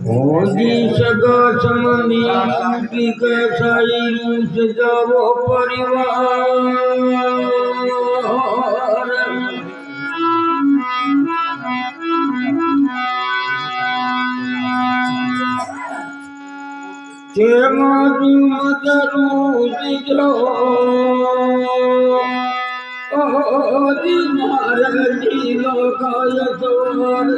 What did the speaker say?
मोदी सगा समनी की कैसाई सजावो परिवार के माधु मदरू दिजो ओ दिनार दिलो काय जोर